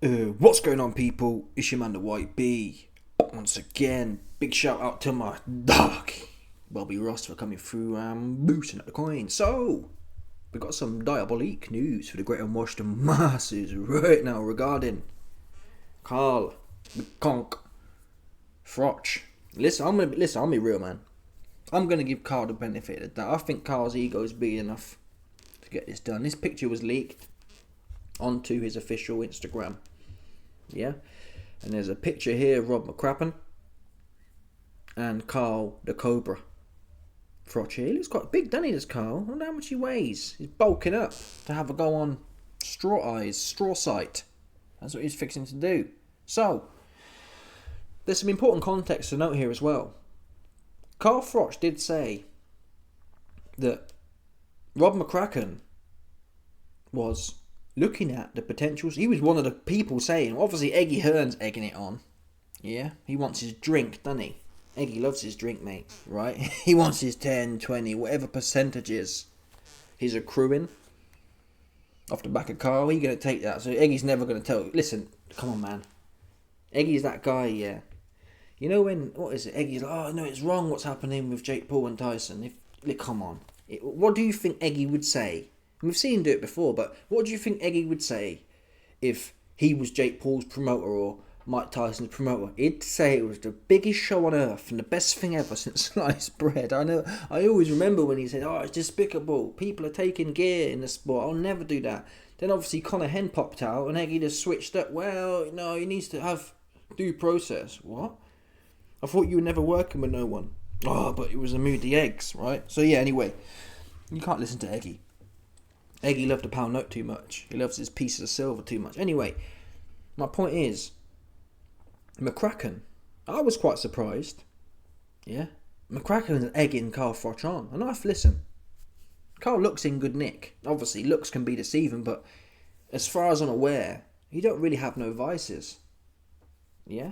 What's going on, people? It's your man, the White Bee. Once again, big shout out to my dog, Bobby Ross, for coming through and boosting up the coin. So, we got some diabolique news for the great and washed masses right now regarding Carl McConk Froch. Listen, I'm gonna be real, man. I'm gonna give Carl the benefit of the doubt. I think Carl's ego is big enough to get this done. This picture was leaked onto his official Instagram. Yeah, and there's a picture here of Rob McCracken and Carl the Cobra. Froch here. He looks quite big, doesn't he, this Carl? I wonder how much he weighs. He's bulking up to have a go on straw sight. That's what he's fixing to do. So, there's some important context to note here as well. Carl Froch did say that Rob McCracken was looking at the potentials. He was one of the people saying, obviously Eggy Hearn's egging it on. Yeah, he wants his drink, doesn't he? Eggy loves his drink, mate, right? He wants his 10, 20, whatever percentages he's accruing off the back of Carl. He's going to take that. So Eggy's never going to tell. Listen, come on, man. Eggy's that guy, yeah. You know when, what is it? Eggy's like, oh, no, it's wrong what's happening with Jake Paul and Tyson. Come on. What do you think Eggy would say? We've seen him do it before, but what do you think Eggy would say if he was Jake Paul's promoter or Mike Tyson's promoter? He'd say it was the biggest show on earth and the best thing ever since sliced bread. I always remember when he said, oh, it's despicable. People are taking gear in the sport. I'll never do that. Then obviously Conor Hen popped out and Eggy just switched up. Well, no, he needs to have due process. What? I thought you were never working with no one. Oh, but it was a moody eggs, right? So yeah, anyway, you can't listen to Eggy. Eggy loved a pound note too much. He loves his pieces of silver too much. Anyway, my point is, McCracken, I was quite surprised. Yeah? McCracken's egging Carl Froch on. And listen, Carl looks in good nick. Obviously, looks can be deceiving, but as far as I'm aware, he don't really have no vices. Yeah?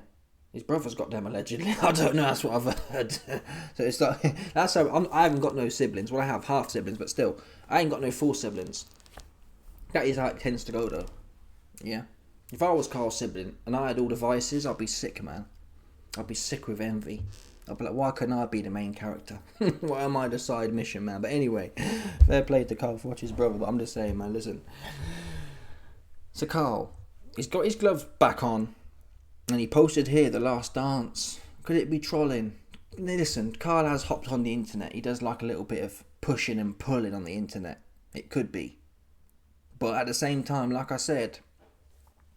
His brother's got them allegedly. I don't know, that's what I've heard. So it's like, that's how, I haven't got no siblings. Well, I have half siblings, but still, I ain't got no full siblings. That is how it tends to go, though. Yeah? If I was Carl's sibling and I had all the vices, I'd be sick, man. I'd be sick with envy. I'd be like, why couldn't I be the main character? Why am I the side mission, man? But anyway, fair play to Carl Froch's brother, but I'm just saying, man, listen. So Carl, he's got his gloves back on. And he posted here, The Last Dance. Could it be trolling? Listen, Carl has hopped on the internet. He does like a little bit of pushing and pulling on the internet. It could be. But at the same time, like I said,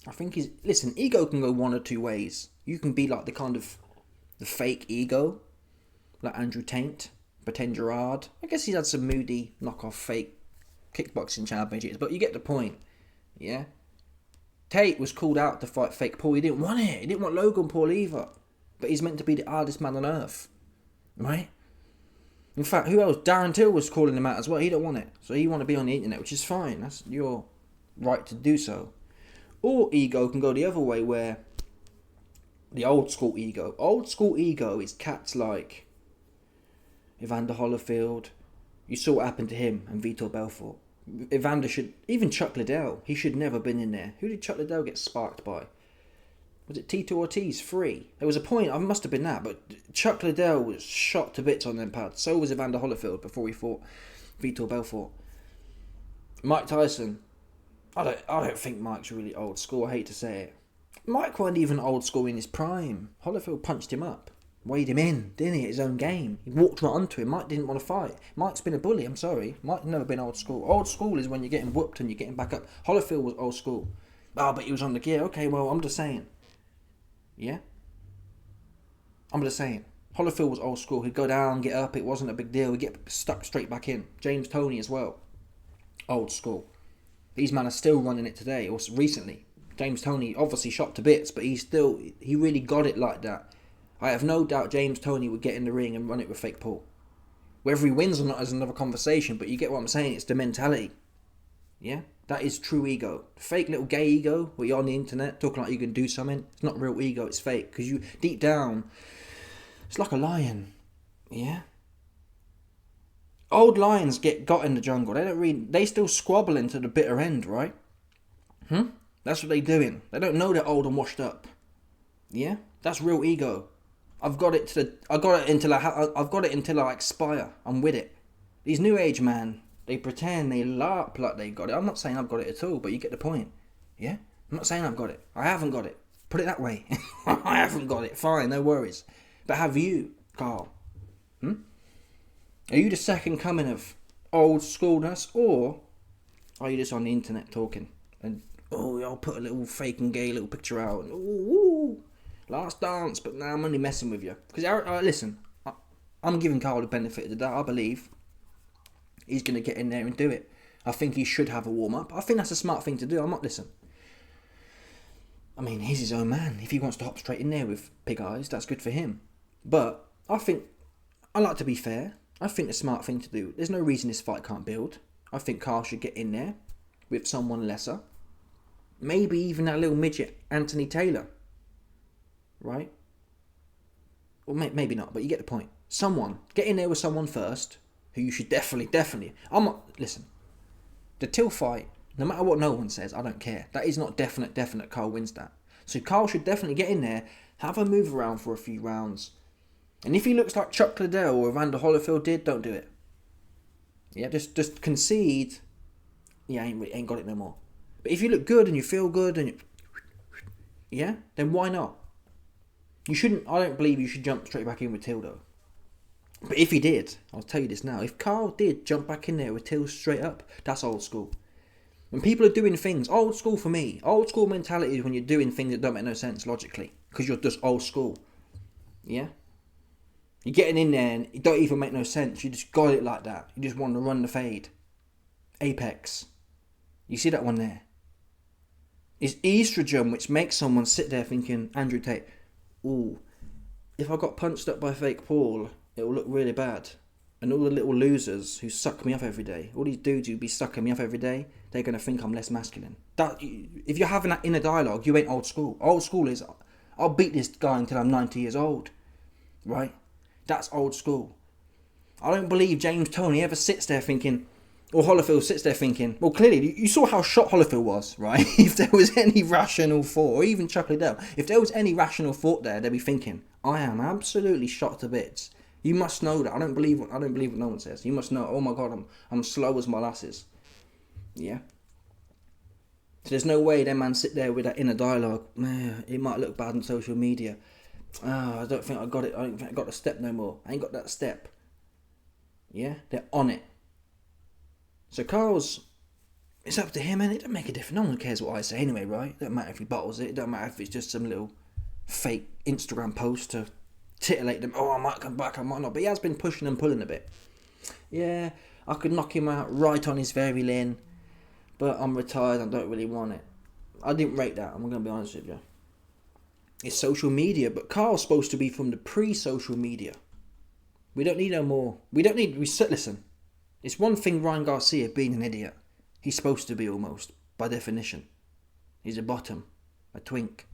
I think listen, ego can go one or two ways. You can be like the fake ego, like Andrew Tate, pretend Gerard. I guess he's had some moody knockoff fake kickboxing championships, but you get the point. Yeah? Tate was called out to fight fake Paul. He didn't want it. He didn't want Logan Paul either. But he's meant to be the hardest man on earth. Right? In fact, who else? Darren Till was calling him out as well. He don't want it. So he want to be on the internet, which is fine. That's your right to do so. Or ego can go the other way, where the old school ego. Old school ego is cats like Evander Holyfield. You saw what happened to him and Vitor Belfort. Evander even Chuck Liddell, he should never been in there. Who did Chuck Liddell get sparked by? Was it Tito Ortiz? 3. There was a point, I must have been that, but Chuck Liddell was shot to bits on them pads. So was Evander Holyfield before he fought Vitor Belfort. Mike Tyson, I don't think Mike's really old school, I hate to say it. Mike wasn't even old school in his prime. Holyfield punched him up. Weighed him in, didn't he, at his own game. He walked right onto him. Mike didn't want to fight. Mike's been a bully, I'm sorry. Mike's never been old school. Old school is when you're getting whooped and you're getting back up. Holyfield was old school. Oh, but he was on the gear. Okay, well, I'm just saying. Yeah? I'm just saying. Holyfield was old school. He'd go down, get up. It wasn't a big deal. He'd get stuck straight back in. James Toney as well. Old school. These men are still running it today, or recently. James Toney obviously shot to bits, but he really got it like that. I have no doubt James Toney would get in the ring and run it with fake Paul. Whether he wins or not is another conversation, but you get what I'm saying. It's the mentality. Yeah? That is true ego. Fake little gay ego, where you're on the internet talking like you can do something. It's not real ego, it's fake. Because you, deep down, it's like a lion. Yeah? Old lions get got in the jungle. They still squabble into the bitter end, right? That's what they're doing. They don't know they're old and washed up. Yeah, that's real ego. I've got it until I expire. I'm with it. These new age man, they pretend, they larp like they got it. I'm not saying I've got it at all, but you get the point. Yeah, I'm not saying I've got it. I haven't got it. Put it that way. I haven't got it. Fine, no worries. But have you, Carl? Are you the second coming of old schoolness, or are you just on the internet talking and I'll put a little fake and gay little picture out and last dance, but now I'm only messing with you because listen, I'm giving Carl the benefit of the doubt. I believe he's gonna get in there and do it. I think he should have a warm up. I think that's a smart thing to do. I'm not listen. I mean, he's his own man. If he wants to hop straight in there with pig eyes, that's good for him. But I think I like to be fair. I think the smart thing to do. There's no reason this fight can't build. I think Carl should get in there with someone lesser. Maybe even that little midget Anthony Taylor. Right? Or maybe not, but you get the point. Someone. Get in there with someone first who you should definitely. Listen. The Till fight, no matter what no one says, I don't care. That is not definite Carl wins that. So Carl should definitely get in there, have a move around for a few rounds. And if he looks like Chuck Liddell or Evander Holyfield did, don't do it. Yeah, just concede. Yeah, ain't got it no more. But if you look good and you feel good and yeah, then why not? You shouldn't. I don't believe you should jump straight back in with Till though. But if he did, I'll tell you this now. If Carl did jump back in there with Till straight up, that's old school. When people are doing things, old school for me. Old school mentality is when you're doing things that don't make no sense logically because you're just old school. Yeah. You're getting in there and it don't even make no sense. You just got it like that. You just want to run the fade. Apex. You see that one there? It's estrogen which makes someone sit there thinking, Andrew Tate, ooh, if I got punched up by fake Paul, it will look really bad. And all the little losers who suck me off every day, all these dudes who be sucking me off every day, they're going to think I'm less masculine. If you're having that inner dialogue, you ain't old school. Old school is, I'll beat this guy until I'm 90 years old. Right? That's old school. I don't believe James Toney ever sits there thinking, or Holyfield sits there thinking, well, clearly, you saw how shot Holyfield was, right? If there was any rational thought, or even Chuck Liddell, if there was any rational thought there, they'd be thinking, I am absolutely shot to bits. You must know that. I don't believe what no one says. You must know, oh my God, I'm slow as molasses. Yeah? So there's no way that man sit there with that inner dialogue, it might look bad on social media. I don't think I got it. I don't think I got the step no more. I ain't got that step. Yeah? They're on it. So Carl's, it's up to him, and it don't make a difference. No one cares what I say anyway, right? It don't matter if he bottles it. It don't matter if it's just some little fake Instagram post to titillate them. Oh, I might come back, I might not. But he has been pushing and pulling a bit. Yeah, I could knock him out right on his very lane, but I'm retired. I don't really want it. I didn't rate that. I'm going to be honest with you. It's social media, but Carl's supposed to be from the pre-social media. We don't need no more. Listen, it's one thing Ryan Garcia being an idiot. He's supposed to be almost, by definition. He's a bottom, a twink,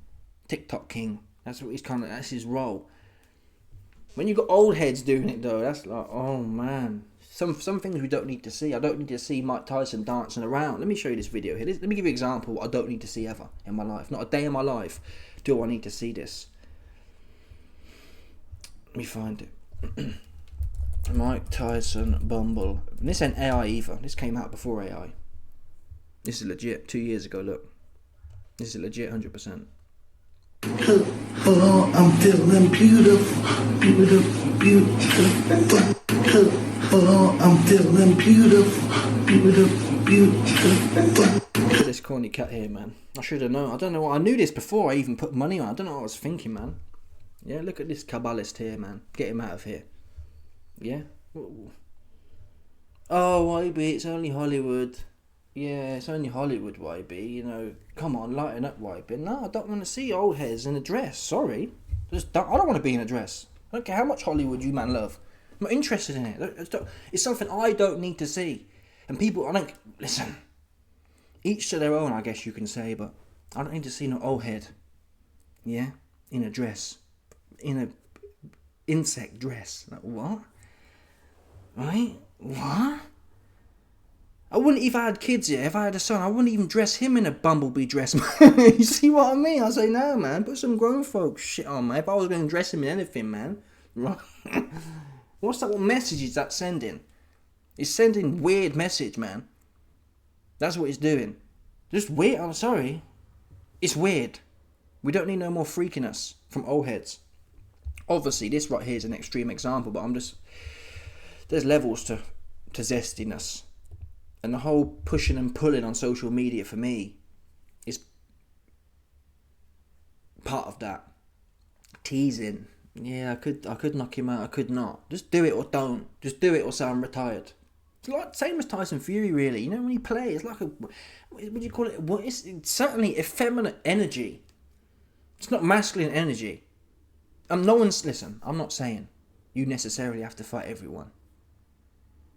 TikTok king. That's what that's his role. When you got old heads doing it though, that's like, oh man. Some things we don't need to see. I don't need to see Mike Tyson dancing around. Let me show you this video here. Let me give you an example of what I don't need to see ever in my life. Not a day in my life do I need to see this. Let me find it. Mike Tyson Bumble. And this ain't AI either. This came out before AI. This is legit. 2 years ago, look. This is legit 100%. Oh, I'm feeling beautiful, beautiful, beautiful. Oh, I'm feeling beautiful, beautiful, beautiful. Look at this corny cat here, man. I should have known. I don't know what. I knew this before I even put money on. I don't know what I was thinking, man. Yeah, look at this Kabbalist here, man. Get him out of here. Yeah? Ooh. Oh, YB, it's only Hollywood. Yeah, it's only Hollywood, YB. You know, come on, lighten up, YB. No, I don't want to see old heads in a dress. Sorry. I don't want to be in a dress. I don't care how much Hollywood you man love. I'm not interested in it. It's something I don't need to see. And people, listen. Each to their own, I guess you can say, but I don't need to see no old head. Yeah? In a dress. In a insect dress. Like, what? Right? What? I wouldn't, if I had kids here, if I had a son, I wouldn't even dress him in a bumblebee dress, man. You see what I mean? I say, no, man, put some grown folks shit on, man. If I was going to dress him in anything, man. Right? What's that, what message is that sending? It's sending weird message, man. That's what it's doing. Just weird, I'm sorry. It's weird. We don't need no more freakiness from old heads. Obviously, this right here is an extreme example, but there's levels to zestiness. And the whole pushing and pulling on social media for me is part of that. Teasing. Yeah, I could knock him out, I could not. Just do it or don't. Just do it or say I'm retired. It's like same as Tyson Fury, really. You know, when he plays, it's like what do you call it? Well, it's certainly effeminate energy. It's not masculine energy. I'm not saying you necessarily have to fight everyone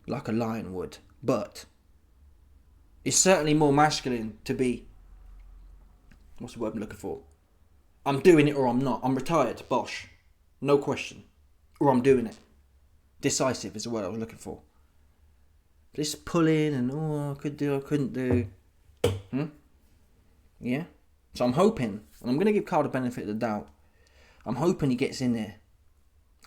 like a lion would, but it's certainly more masculine to be, what's the word I'm looking for? I'm doing it or I'm not. I'm retired, bosh. No question. Or I'm doing it. Decisive is the word I was looking for. This pulling and, I could do, I couldn't do. Yeah? So I'm hoping, and I'm going to give Carl the benefit of the doubt, I'm hoping he gets in there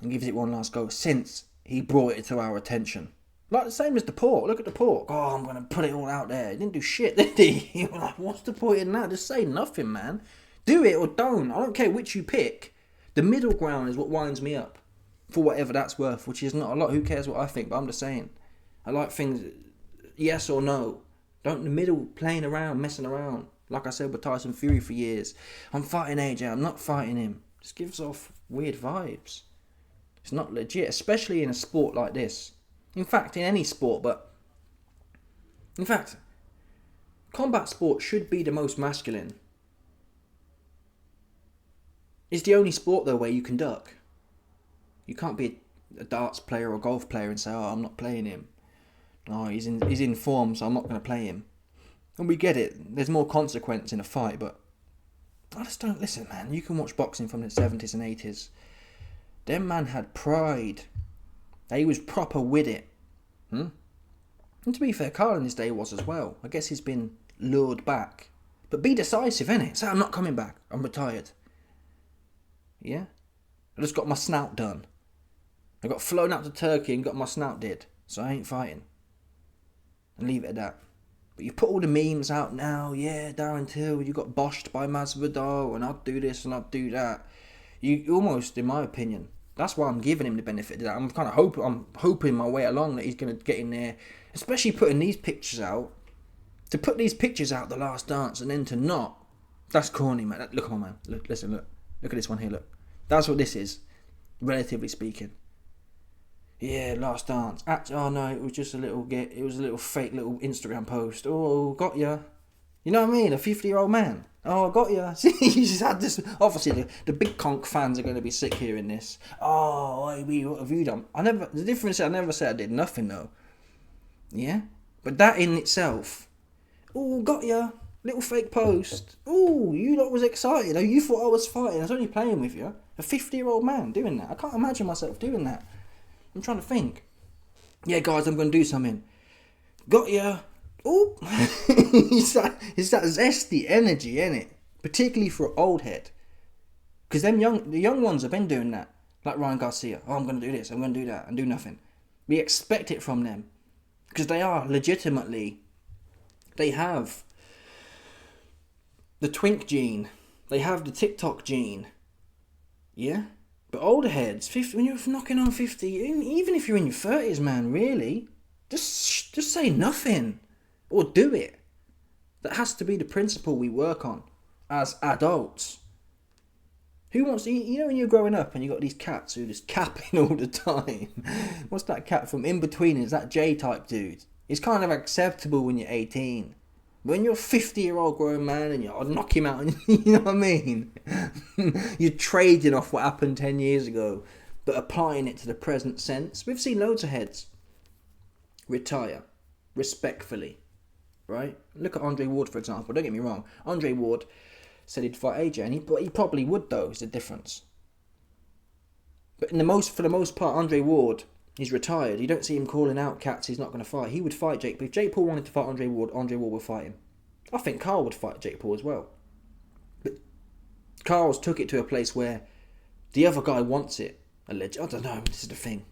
and gives it one last go since he brought it to our attention. Like the same as the pork. Look at the pork. Oh, I'm going to put it all out there. He didn't do shit, did he? He was like, what's the point in that? Just say nothing, man. Do it or don't. I don't care which you pick. The middle ground is what winds me up. For whatever that's worth, which is not a lot. Who cares what I think? But I'm just saying. I like things yes or no. Don't in the middle playing around, messing around. Like I said with Tyson Fury for years. I'm fighting AJ. I'm not fighting him. Just gives off weird vibes. It's not legit, especially in a sport like this. In fact, in any sport, but in fact, combat sport should be the most masculine. It's the only sport though where you can duck. You can't be a darts player or a golf player and say, "Oh, I'm not playing him. Oh, he's in form, so I'm not going to play him." And we get it. There's more consequence in a fight, but I just don't listen, man. You can watch boxing from the 70s and 80s. Them man had pride. He was proper with it. And to be fair, Carl in his day was as well. I guess he's been lured back. But be decisive, innit? Say, I'm not coming back. I'm retired. Yeah? I just got my snout done. I got flown out to Turkey and got my snout did. So I ain't fighting. And leave it at that. But you put all the memes out now. Yeah, Darren Till, you got boshed by Masvidal and I'll do this and I'll do that. You almost, in my opinion, that's why I'm giving him the benefit of that. I'm hoping my way along that he's going to get in there. Especially putting these pictures out. To put these pictures out, The Last Dance, and then to not. That's corny, man. Look, come on, man. Look at this one here, look. That's what this is, relatively speaking. Yeah, Last Dance. Oh no, it was just a little fake little Instagram post. Oh, got ya. You know what I mean? A 50-year-old man. Oh, I got ya. See, you just had this. Obviously, the big conk fans are going to be sick hearing this. Oh, what have you done? The difference is I never said I did nothing though. Yeah? But that in itself. Oh, got ya. Little fake post. Oh, you lot was excited. Oh, you thought I was fighting. I was only playing with you. A 50-year-old man doing that. I can't imagine myself doing that. I'm trying to think. Yeah, guys, I'm going to do something. Got ya. Oh. it's that zesty energy, innit? Particularly for an old head. Because the young ones have been doing that. Like Ryan Garcia. Oh, I'm going to do this. I'm going to do that. And do nothing. We expect it from them. Because they are legitimately. They have the twink gene. They have the TikTok gene. Yeah? But older heads, 50, when you're knocking on 50, even if you're in your 30s, man, really, just say nothing. Or do it. That has to be the principle we work on as adults. Who wants to, you know when you're growing up and you got these cats who are just capping all the time? What's that cat from In Between? Is that J-type dude? It's kind of acceptable when you're 18. When you're a 50-year-old grown man and you'll knock him out, and, you know what I mean? You're trading off what happened 10 years ago, but applying it to the present sense. We've seen loads of heads retire respectfully, right? Look at Andre Ward, for example. Don't get me wrong. Andre Ward said he'd fight AJ, and he probably would, though, is the difference. But for the most part, Andre Ward He's retired. You don't see him calling out cats he's not going to fight. He would fight Jake Paul. If Jake Paul wanted to fight Andre Ward would fight him. I think Carl would fight Jake Paul as well. But Carl's took it to a place where the other guy wants it. I don't know. This is the thing.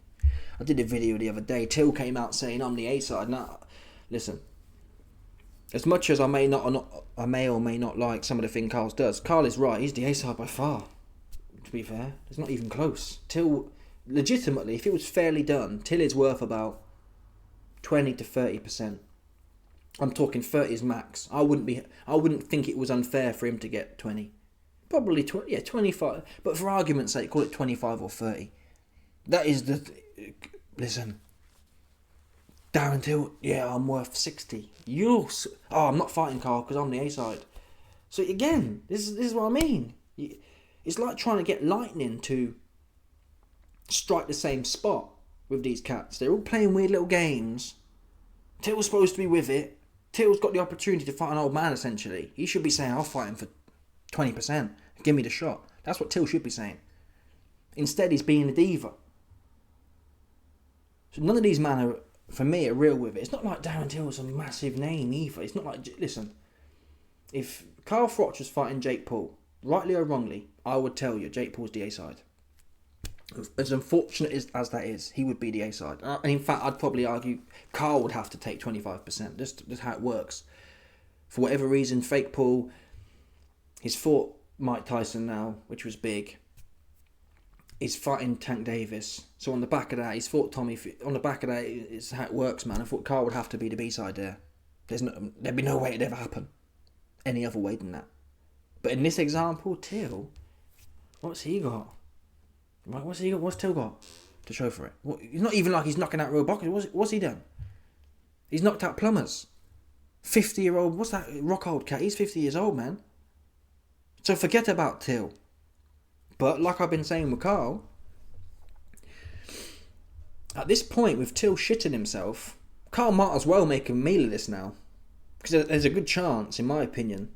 I did a video the other day. Till came out saying I'm the A side. Now, listen. As much as I may or may not like some of the thing Carl does, Carl is right. He's the A side by far. To be fair, it's not even close. Till, legitimately, if it was fairly done, Till is worth about 20 to 30%. I'm talking 30 is max. I wouldn't think it was unfair for him to get 20. Probably 20, yeah, 25. But for argument's sake, call it 25 or 30. That is the... Listen. Darren Till, yeah, I'm worth 60. I'm not fighting Carl because I'm the A side. So again, this is what I mean. It's like trying to get lightning to strike the same spot with these cats. They're all playing weird little games. Till's supposed to be with it. Till's got the opportunity to fight an old man, essentially. He should be saying, I'll fight him for 20%. Give me the shot. That's what Till should be saying. Instead, he's being a diva. So none of these men are, for me, are real with it. It's not like Darren Till's a massive name either. It's not like... Listen, if Carl Froch was fighting Jake Paul, rightly or wrongly, I would tell you Jake Paul's the A side. As unfortunate as that is, he would be the A side. And in fact, I'd probably argue Carl would have to take 25%. That's how it works. For whatever reason, fake Paul, he's fought Mike Tyson now, which was big. He's fighting Tank Davis. So on the back of that, he's fought Tommy. On the back of that, it's how it works, man. I thought Carl would have to be the B side there. There'd be no way it'd ever happen any other way than that. But in this example, Till, what's he got? What's he got? What's Till got to show for it? He's not even like he's knocking out real boxers. What's he done? He's knocked out plumbers. 50-year-old, what's that Rockhold cat? He's 50 years old, man. So forget about Till. But like I've been saying with Carl, at this point with Till shitting himself, Carl might as well make a meal of this now. Because there's a good chance, in my opinion,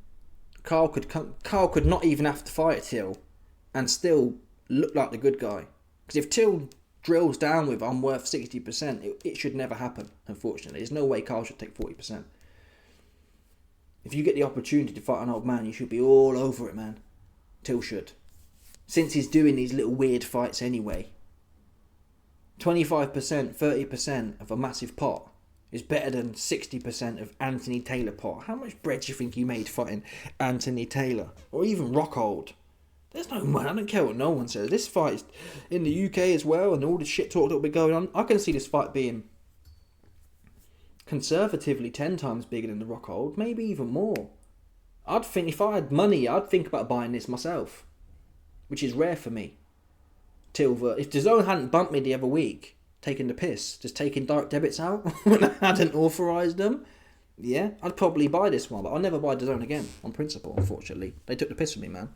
Carl could not even have to fight Till and still look like the good guy. Because if Till drills down with I'm worth 60%, it should never happen, unfortunately. There's no way Carl should take 40%. If you get the opportunity to fight an old man, you should be all over it, man. Till should. Since he's doing these little weird fights anyway. 25%, 30% of a massive pot is better than 60% of Anthony Taylor pot. How much bread do you think you made fighting Anthony Taylor? Or even Rockhold? There's no man. I don't care what no one says. This fight is in the UK as well, and all the shit talk that will be going on. I can see this fight being conservatively 10 times bigger than the Rockhold, maybe even more. I'd think if I had money, I'd think about buying this myself, which is rare for me. If DAZN hadn't bumped me the other week, taking the piss, just taking direct debits out when I hadn't authorised them, yeah, I'd probably buy this one, but I'll never buy DAZN again on principle. Unfortunately, they took the piss from me, man.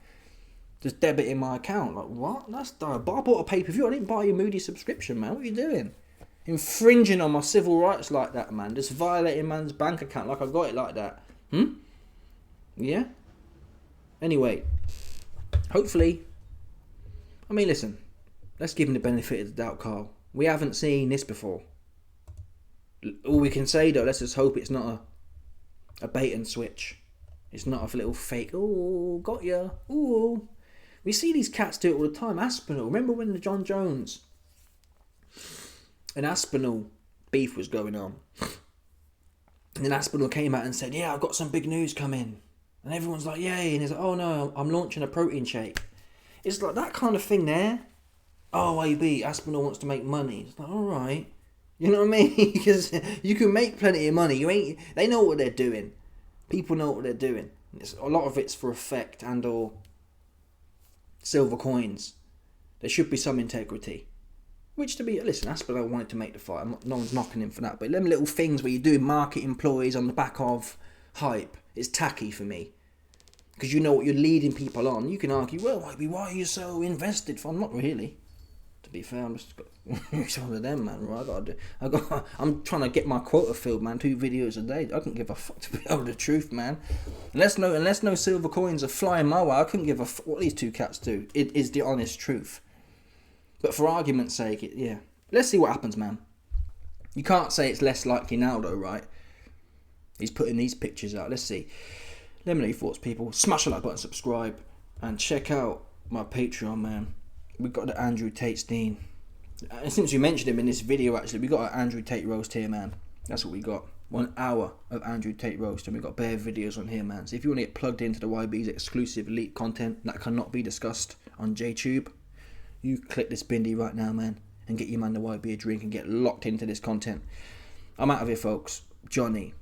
Just debit in my account. Like, what? That's diabolical. I bought a pay-per-view. I didn't buy your Moody subscription, man. What are you doing? Infringing on my civil rights like that, man. Just violating man's bank account like I got it like that. Yeah? Anyway. Hopefully. I mean, listen. Let's give him the benefit of the doubt, Carl. We haven't seen this before. All we can say, though, let's just hope it's not a bait and switch. It's not a little fake, oh, got ya, ooh. We see these cats do it all the time. Aspinall, remember when the John Jones and Aspinall beef was going on? And then Aspinall came out and said, yeah, I've got some big news coming. And everyone's like, yay. And he's like, oh no, I'm launching a protein shake. It's like that kind of thing there. Oh, AB, Aspinall wants to make money. It's like, alright. You know what I mean? Because you can make plenty of money. They know what they're doing. People know what they're doing. A lot of it's for effect and or silver coins. There should be some integrity. Which to be, listen, Aspinall wanted to make the fight. No one's knocking him for that. But them little things where you're doing market employees on the back of hype, it's tacky for me. Because you know what you're leading people on. You can argue, well, why are you so invested? I'm not really. To be fair, I'm just it's one of them, man. Right? I'm trying to get my quota filled, man. 2 videos a day. I couldn't give a fuck, to be able the truth, man. Unless no silver coins are flying my way, I couldn't give a fuck what these 2 cats do. It is the honest truth. But for argument's sake, yeah. Let's see what happens, man. You can't say it's less likely now, though, right? He's putting these pictures out. Let's see. Let me know your thoughts, people. Smash the like button, subscribe, and check out my Patreon, man. We got the Andrew Tate Steen. And since we mentioned him in this video, actually, we got an Andrew Tate roast here, man. That's what we got. 1 hour of Andrew Tate roast, and we got bare videos on here, man. So if you want to get plugged into the YB's exclusive elite content that cannot be discussed on JTube, you click this bindi right now, man, and get your man the YB a drink and get locked into this content. I'm out of here, folks. Johnny.